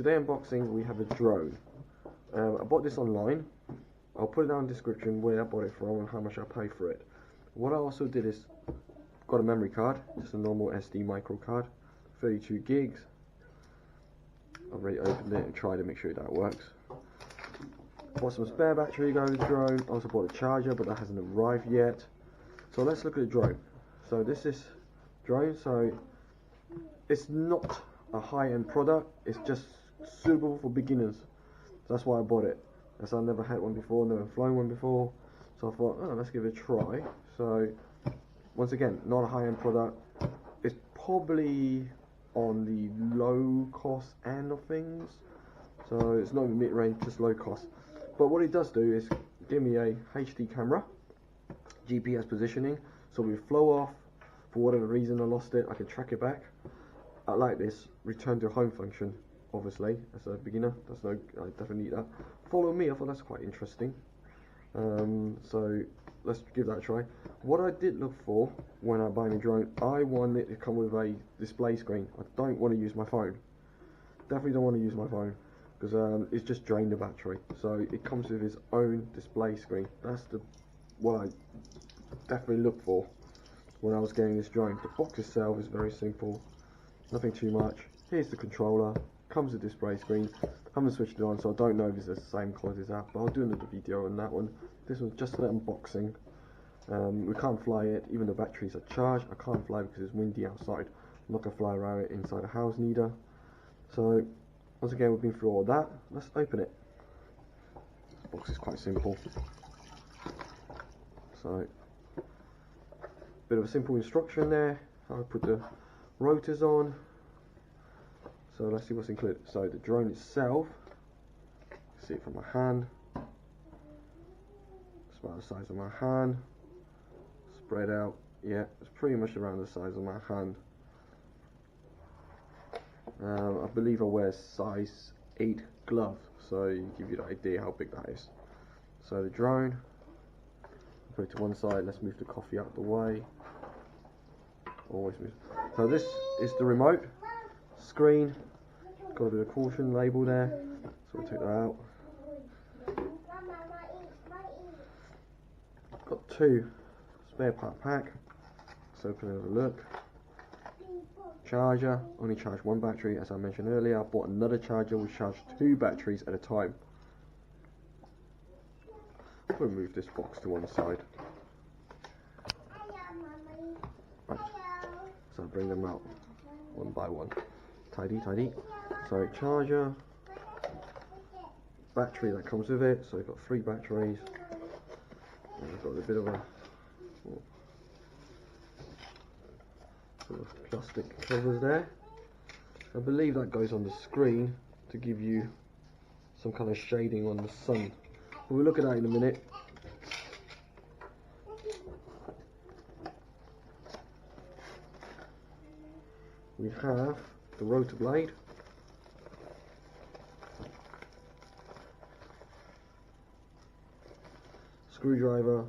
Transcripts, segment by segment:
today unboxing we have a drone. I bought this online. I'll put it down in the description where I bought it from and how much I paid for it. What I also did is got a memory card, just a normal SD micro card, 32 gigs. I've already opened it and tried to make sure that works. Bought some spare battery going with the drone. Also bought a charger, but that hasn't arrived yet. So let's look at the drone. So this is drone. So it's not a high-end product. It's just suitable for beginners. That's why I bought it. As I never had one before, never flown one before. So I thought, oh, let's give it a try. So once again, not a high-end product. It's probably on the low cost end of things. So it's not even mid-range, just low cost. But what it does do is give me a HD camera, GPS positioning, so we flow off, for whatever reason I lost it, I can track it back. I like this return to home function, obviously, as a beginner, I definitely need that. Follow me, I thought that's quite interesting. So let's give that a try. What I did look for when I buy a drone, I want it to come with a display screen. I don't want to use my phone. Definitely don't want to use my phone, because it's just drained the battery. So it comes with its own display screen. That's what I definitely look for when I was getting this drone. The box itself is very simple, nothing too much. Here's the controller, comes with display screen. I haven't switched it on, so I don't know if it's the same quality as that, but I'll do another video on that one. This was just an unboxing. We can't fly it, even though batteries are charged. I can't fly because it's windy outside. I'm not going to fly around it inside a house neither. So once again, we've been through all that. Let's open it. This box is quite simple. So, bit of a simple instruction there. How to put the rotors on. So let's see what's included. So the drone itself, see it from my hand. It's about the size of my hand. Spread out. Yeah, it's pretty much around the size of my hand. I believe I wear size 8 glove, so you give you the idea how big that is. So the drone, put it to one side. Let's move the coffee out of the way. Always move. So this is the remote screen. Got a bit of caution label there, so we'll take that out. Got 2 spare part pack. Let's open and have a look. Charger, only charge 1 battery, as I mentioned earlier. I bought another charger which charged 2 batteries at a time. We'll move this box to one side. Right. So bring them out one by one. Tidy, tidy. So charger, battery that comes with it. So we've got 3 batteries. And we've got a bit of a sort of plastic covers there. I believe that goes on the screen to give you some kind of shading on the sun. We'll look at that in a minute. We have the rotor blade, screwdriver,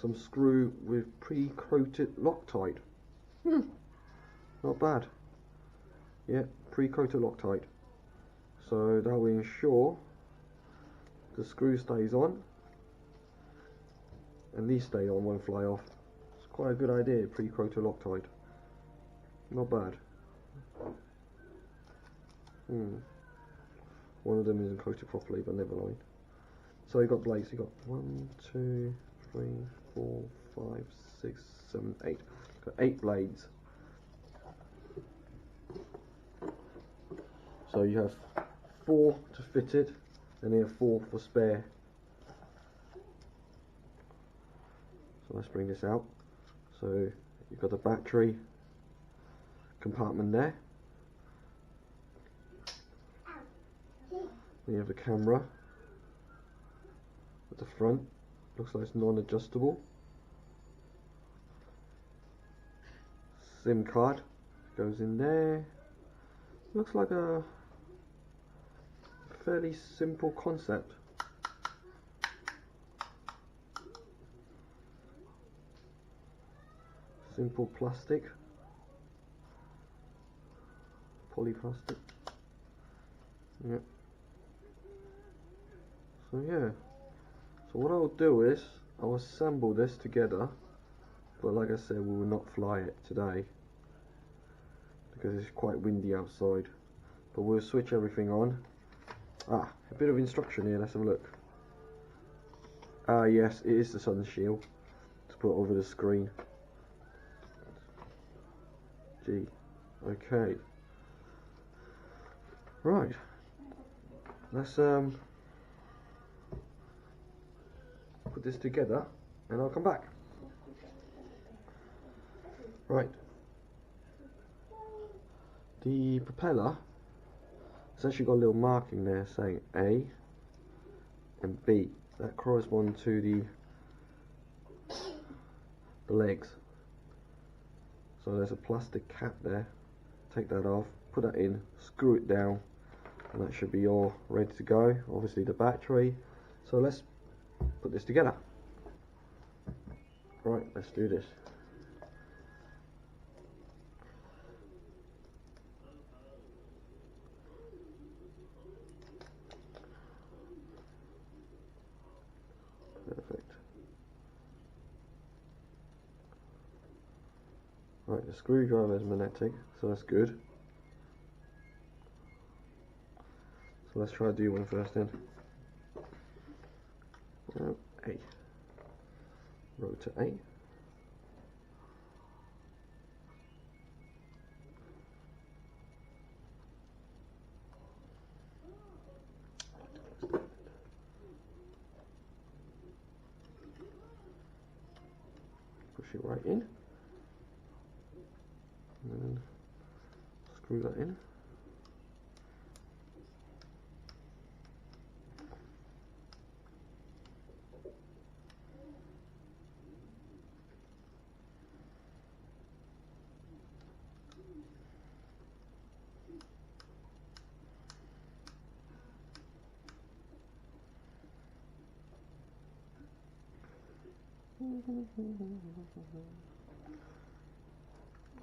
some screw with pre-coated Loctite. Not bad. Yeah, pre-coated Loctite. So that will ensure the screw stays on and these stay on, won't fly off. It's quite a good idea, pre-coated Loctite. Not bad. One of them isn't coated properly, but never mind. So you got blades. You got 1, 2, 3, 4, 5, 6, 7, 8. Got 8 blades. So you have 4 to fit it, and then 4 for spare. So let's bring this out. So you've got the battery compartment there. Then you have the camera at the front. Looks like it's non-adjustable. SIM card goes in there. Looks like a fairly simple concept. Simple plastic, polyplastic. Yep. So yeah. So what I'll do is I'll assemble this together, but like I said, we will not fly it today because it's quite windy outside. But we'll switch everything on. Ah, a bit of instruction here. Let's have a look. Ah, yes, it is the sun shield. To put over the screen. Gee. Okay. Right. Let's put this together and I'll come back. Right. The propeller has actually got a little marking there saying A and B. That corresponds to the legs. So there's a plastic cap there. Take that off, put that in, screw it down, and that should be all ready to go. Obviously the battery. So let's put this together. Right, let's do this. Perfect. Right, the screwdriver is magnetic, so that's good. So let's try to do one first then. A. Rotor A. Push it right in. And then screw that in.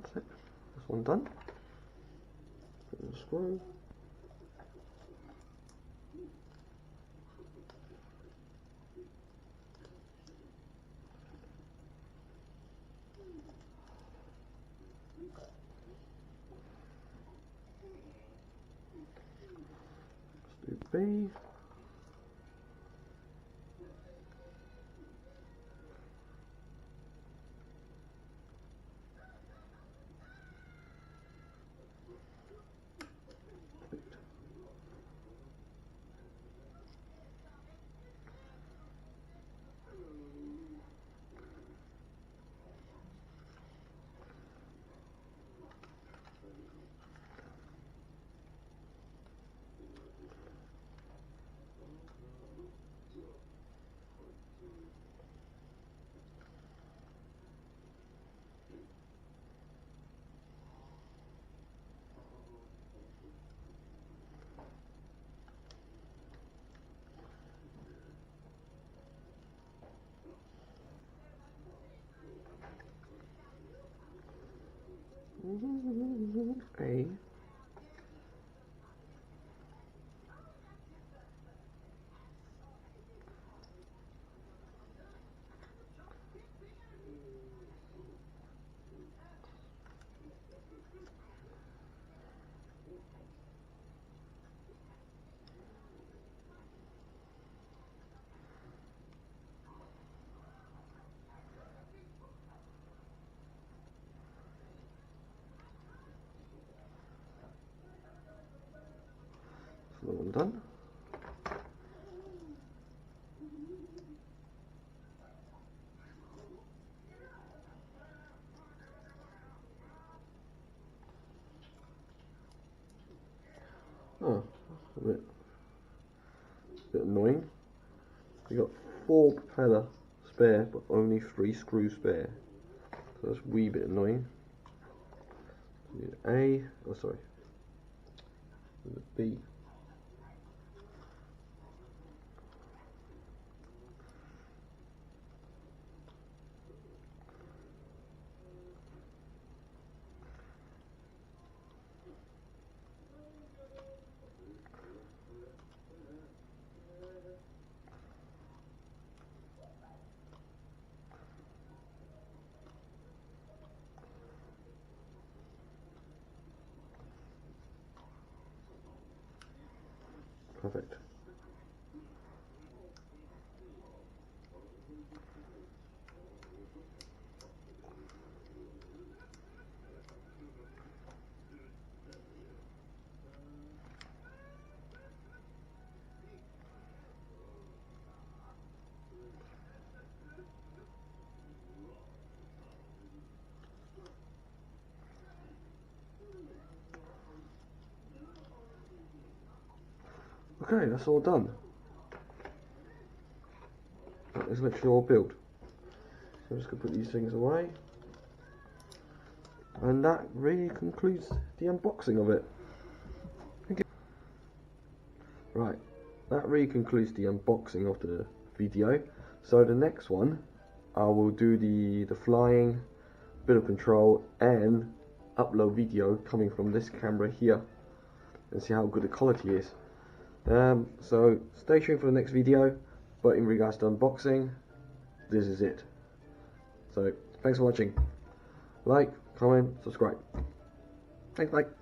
That's it. This one done. Put in the screw. Let's do B. A. That one done. Oh, a bit annoying. You got 4 propeller spare, but only 3 screws spare. So that's a wee bit annoying. Need A. Oh, sorry. The B. Perfect. Okay, that's all done. That is literally all built. So I'm just going to put these things away. And that really concludes the unboxing of it. Okay. Right, that really concludes the unboxing of the video. So the next one, I will do the flying, bit of control, and upload video coming from this camera here, and see how good the quality is. So stay tuned for the next video, but in regards to unboxing, this is it. So thanks for watching. Like, comment, subscribe. Thanks, bye.